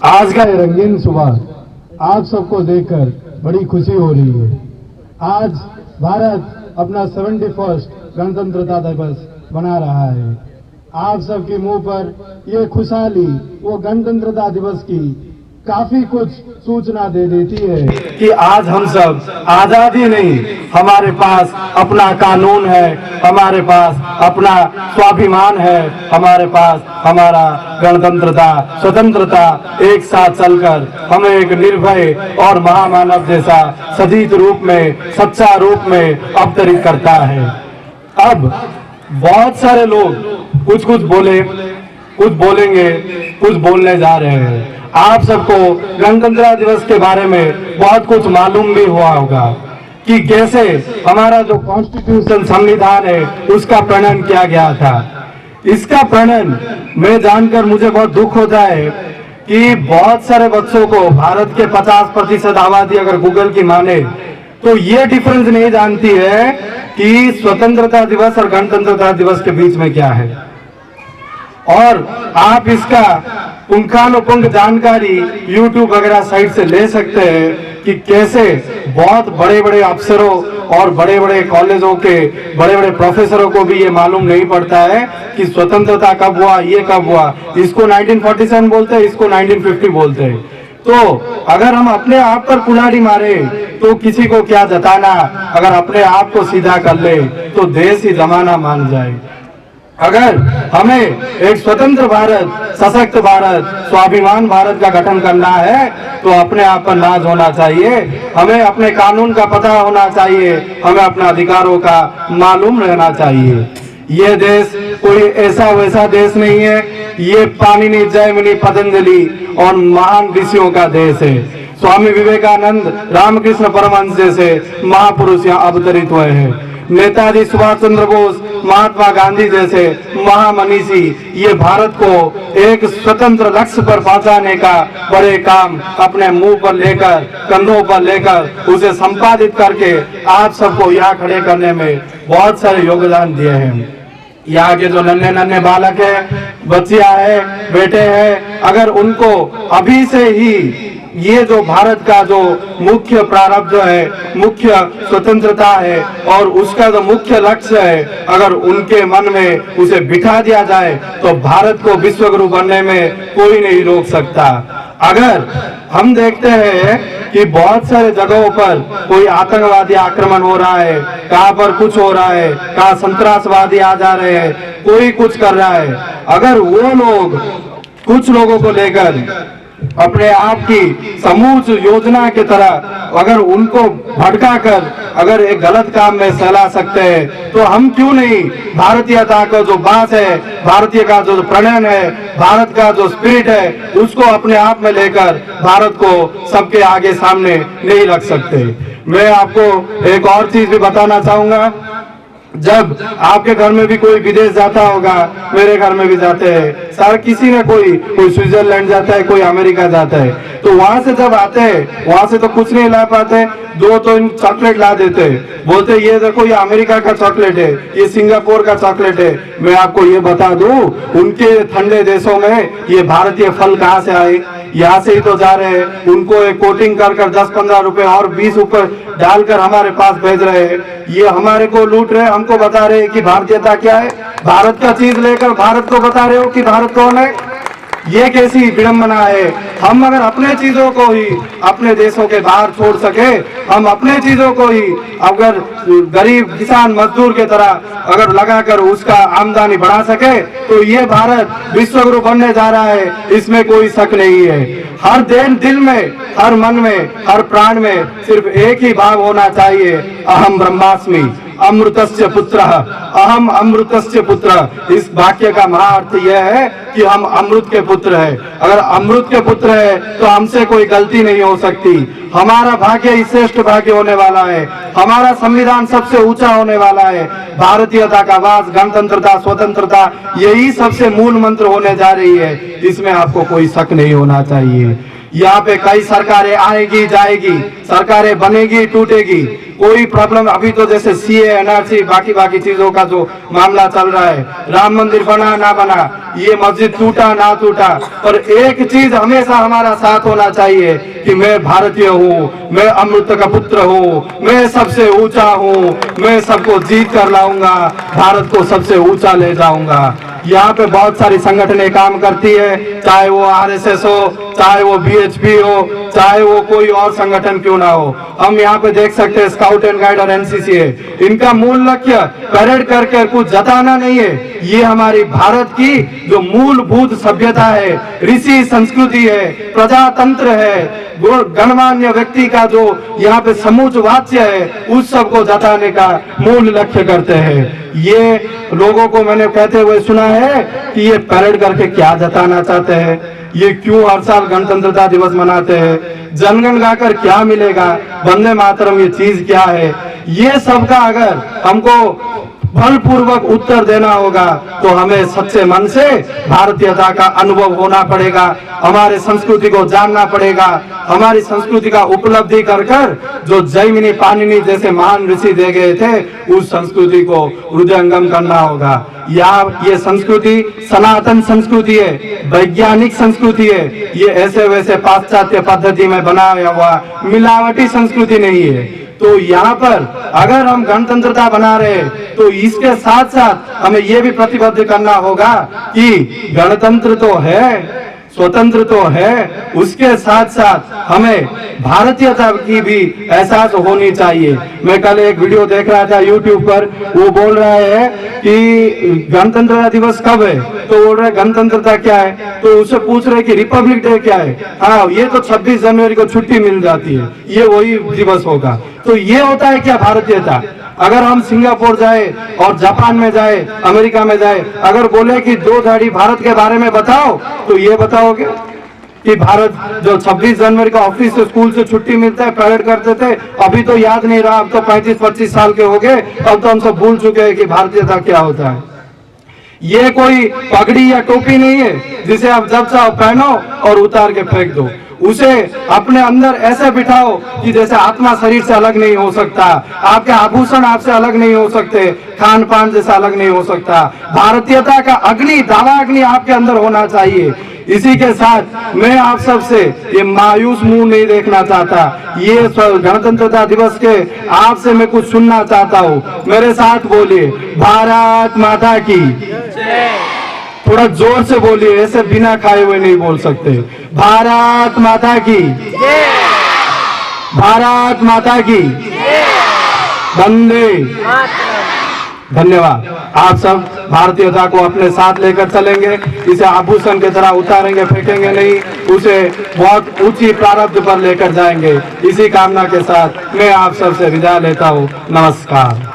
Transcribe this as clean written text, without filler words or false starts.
आज का ये रंगीन सुबह आप सबको देखकर बड़ी खुशी हो रही है। आज भारत अपना 71st गणतंत्रता दिवस मना रहा है। आप सबके मुंह पर ये खुशहाली वो गणतंत्रता दिवस की काफी कुछ सूचना दे देती है कि आज हम सब आजादी नहीं, हमारे पास अपना कानून है, हमारे पास अपना स्वाभिमान है, हमारे पास हमारा गणतंत्रता स्वतंत्रता एक साथ चलकर हमें एक निर्भय और महामानव जैसा सजीव रूप में सच्चा रूप में अवतरित करता है। अब बहुत सारे लोग कुछ बोलेंगे, कुछ बोलने जा रहे हैं। आप सबको गणतंत्रता दिवस के बारे में बहुत कुछ मालूम भी हुआ होगा कि कैसे हमारा जो कॉन्स्टिट्यूशन संविधान है उसका प्रणयन किया गया था। इसका प्रणयन मैं जानकर मुझे बहुत दुख होता है कि बहुत सारे बच्चों को भारत के 50% आबादी अगर गूगल की माने तो ये डिफरेंस नहीं जानती है कि स्वतंत्रता दिवस और गणतंत्रता दिवस के बीच में क्या है। और आप इसका पुंखानुपुंख जानकारी YouTube वगैरह साइट से ले सकते हैं कि कैसे बहुत बड़े बड़े अफसरों और बड़े बड़े कॉलेजों के बड़े बड़े प्रोफेसरों को भी ये मालूम नहीं पड़ता है कि स्वतंत्रता कब हुआ, ये कब हुआ। इसको 1947 बोलते हैं, इसको 1950 बोलते हैं। तो अगर हम अपने आप पर कुल्हाड़ी मारे तो किसी को क्या जताना, अगर अपने आप को सीधा कर ले तो देश ही जमाना मान जाए। अगर हमें एक स्वतंत्र भारत, सशक्त भारत, स्वाभिमान भारत का गठन करना है तो अपने आप पर नाज होना चाहिए, हमें अपने कानून का पता होना चाहिए, हमें अपने अधिकारों का मालूम रहना चाहिए। ये देश कोई ऐसा वैसा देश नहीं है, ये पाणिनि, जैमिनी, पतंजलि और महान ऋषियों का देश है। स्वामी विवेकानंद, रामकृष्ण परमहंस जैसे महापुरुष यहाँ अवतरित हुए हैं। नेताजी सुभाष चंद्र बोस, महात्मा गांधी जैसे महामनीषी ये भारत को एक स्वतंत्र लक्ष्य पर पहुंचाने का बड़े काम अपने मुंह पर लेकर, कंधों पर लेकर उसे संपादित करके आप सबको यहाँ खड़े करने में बहुत सारे योगदान दिए हैं। यहाँ के जो नन्हे नन्हे बालक है, बच्चियां है, बेटे हैं, अगर उनको अभी से ही ये जो भारत का जो मुख्य प्रारब्ध है, मुख्य स्वतंत्रता है और उसका जो मुख्य लक्ष्य है, अगर उनके मन में उसे बिठा दिया जाए तो भारत को विश्व गुरु बनने में कोई नहीं रोक सकता। अगर हम देखते हैं कि बहुत सारे जगहों पर कोई आतंकवादी आक्रमण हो रहा है, कहाँ पर कुछ हो रहा है, कहाँ संतरासवादी आ जा रहे हैं, कोई कुछ कर रहा है, अगर वो लोग कुछ लोगों को लेकर अपने आप की समूच योजना की तरह अगर उनको भड़का कर अगर एक गलत काम में सहला सकते हैं तो हम क्यों नहीं भारतीयता का जो बात है, भारतीय का जो प्रणयन है, भारत का जो स्पिरिट है उसको अपने आप में लेकर भारत को सबके आगे सामने नहीं रख सकते। मैं आपको एक और चीज भी बताना चाहूंगा। जब आपके घर में भी कोई विदेश जाता होगा, मेरे घर में भी जाते हैं, सारा किसी ने कोई स्विट्जरलैंड जाता है, कोई अमेरिका जाता है, तो वहां से जब आते हैं वहां से तो कुछ नहीं ला पाते, दो तो चॉकलेट ला देते हैं, बोलते ये देखो ये अमेरिका का चॉकलेट है, ये सिंगापुर का चॉकलेट है। मैं आपको ये बता दूं, उनके ठंडे देशों में ये भारतीय फल कहाँ से आए, यहाँ से ही तो जा रहे हैं। उनको एक कोटिंग कर 10-15 रुपए और 20 ऊपर डालकर हमारे पास भेज रहे हैं। ये हमारे को लूट रहे, हमको बता रहे हैं कि भारतीयता क्या है। भारत का चीज लेकर भारत को बता रहे हो कि भारत कौन है। ये कैसी विडंबना है। हम अगर अपने चीजों को ही अपने देशों के बाहर छोड़ सके, हम अपने चीजों को ही अगर गरीब किसान मजदूर के तरह अगर लगाकर उसका आमदनी बढ़ा सके तो ये भारत विश्व गुरु बनने जा रहा है, इसमें कोई शक नहीं है। हर दिल में, हर मन में, हर प्राण में सिर्फ एक ही भाव होना चाहिए, अहम ब्रह्मास्मि अमृतस्य पुत्र, अहम अमृतस्य पुत्र। इस वाक्य का महाअर्थ यह है कि हम अमृत के पुत्र हैं। अगर अमृत के पुत्र है तो हमसे कोई गलती नहीं हो सकती। हमारा भाग्य ही श्रेष्ठ भाग्य होने वाला है, हमारा संविधान सबसे ऊंचा होने वाला है। भारतीयता का वास, गणतंत्रता, स्वतंत्रता यही सबसे मूल मंत्र होने जा रही है, इसमें आपको कोई शक नहीं होना चाहिए। यहाँ पे कई सरकारें आएगी जाएगी, सरकारें बनेगी टूटेगी, कोई प्रॉब्लम, अभी तो जैसे सीए, एनआरसी, बाकी चीजों का जो मामला चल रहा है, राम मंदिर बना ना बना, ये मस्जिद टूटा ना टूटा, पर एक चीज हमेशा हमारा साथ होना चाहिए कि मैं भारतीय हूँ, मैं अमृत का पुत्र हूँ, मैं सबसे ऊंचा हूँ, मैं सबको जीत कर लाऊंगा, भारत को सबसे ऊंचा ले जाऊंगा। यहाँ पे बहुत सारी संगठनें काम करती है, चाहे वो आरएसएस हो, चाहे वो बीएचपी हो, चाहे वो कोई और संगठन क्यों ना हो। हम यहाँ पे देख सकते हैं स्काउट एंड गाइड और एनसीसी है, इनका मूल लक्ष्य परेड करके कुछ जताना नहीं है, ये हमारी भारत की जो मूलभूत सभ्यता है, ऋषि संस्कृति है, प्रजातंत्र है, गणमान्य व्यक्ति का जो यहाँ पे समूच वाच्य है, उस सबको जताने का मूल लक्ष्य करते हैं। ये लोगों को मैंने कहते हुए सुना है कि ये परेड करके क्या जताना चाहते हैं, ये क्यों हर साल गणतंत्रता दिवस मनाते हैं, जनगण गाकर क्या मिलेगा, वंदे मातरम ये चीज क्या है, ये सब का अगर हमको बलपूर्वक उत्तर देना होगा तो हमें सच्चे मन से भारतीयता का अनुभव होना पड़ेगा, हमारे संस्कृति को जानना पड़ेगा, हमारी संस्कृति का उपलब्धि कर कर जो जैमिनी पाणिनि जैसे महान ऋषि दे गए थे, उस संस्कृति को हृदयंगम करना होगा। ये संस्कृति सनातन संस्कृति है, वैज्ञानिक संस्कृति है, ये ऐसे वैसे पाश्चात्य पद्धति में बनाया हुआ मिलावटी संस्कृति नहीं है। तो यहाँ पर अगर हम गणतंत्रता बना रहे तो इसके साथ साथ हमें ये भी प्रतिबद्ध करना होगा कि गणतंत्र तो है, स्वतंत्र तो है, उसके साथ साथ हमें भारतीयता की भी एहसास होनी चाहिए। मैं कल एक वीडियो देख रहा था यूट्यूब पर, वो बोल रहा है कि गणतंत्रता दिवस कब है, तो बोल रहे गणतंत्रता क्या है, तो उससे पूछ रहे कि रिपब्लिक डे क्या है, हाँ ये तो 26 जनवरी को छुट्टी मिल जाती है, ये वही दिवस होगा। तो ये होता है क्या भारतीयता? अगर हम सिंगापुर जाए और जापान में जाए, अमेरिका में जाए, अगर बोले कि दो धाड़ी भारत के बारे में बताओ, तो ये बताओगे कि भारत जो 26 जनवरी को ऑफिस से स्कूल से छुट्टी मिलता है, परेड करते थे, अभी तो याद नहीं रहा, अब तो 35-25 साल के हो गए, अब तो हम सब भूल चुके हैं कि भारतीयता क्या होता है। ये कोई पगड़ी या टोपी नहीं है जिसे आप जब चाहो पहनो और उतार के फेंक दो, उसे अपने अंदर ऐसे बिठाओ कि जैसे आत्मा शरीर से अलग नहीं हो सकता, आपके आभूषण आपसे अलग नहीं हो सकते, खान पान जैसा अलग नहीं हो सकता, भारतीयता का अग्नि, दावा अग्नि आपके अंदर होना चाहिए। इसी के साथ मैं आप सबसे ये मायूस मुंह नहीं देखना चाहता, ये गणतंत्रता दिवस के आपसे मैं कुछ सुनना चाहता हूँ, मेरे साथ बोलिए, भारत माता की, थोड़ा जोर से बोलिए, ऐसे बिना खाए हुए नहीं बोल सकते, भारत माता की, भारत माता की, वंदे। धन्यवाद। आप सब भारतीयता को अपने साथ लेकर चलेंगे, इसे आभूषण की तरह उतारेंगे, फेंकेंगे नहीं, उसे बहुत ऊंची प्रारब्ध पर लेकर जाएंगे। इसी कामना के साथ मैं आप सबसे विदा लेता हूँ। नमस्कार।